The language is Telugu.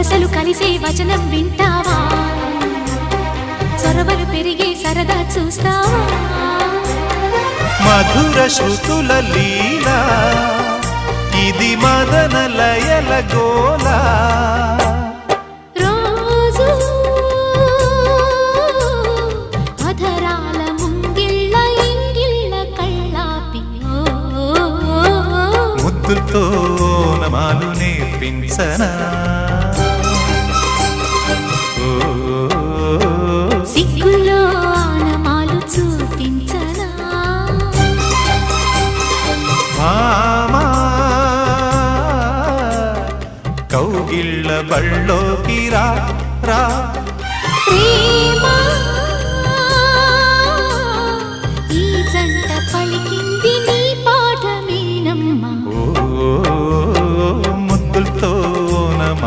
వరసలు కలిసే వచనం వింటావా చొరవలు పెరిగే సరదా చూస్తావా మధుర శృతుల లీలా ఇది మదన లయల గోలా రోజు అధరాల ముంగిళ్ళ ఇంగిళ్ళ కళ్ళాపి ముద్దులతో నమాలు నేర్పించనా సిగ్గులో ఆనమాలు చూపించనా భామా కౌగిళ్ళ బళ్ళోకి రా రా ప్రేమ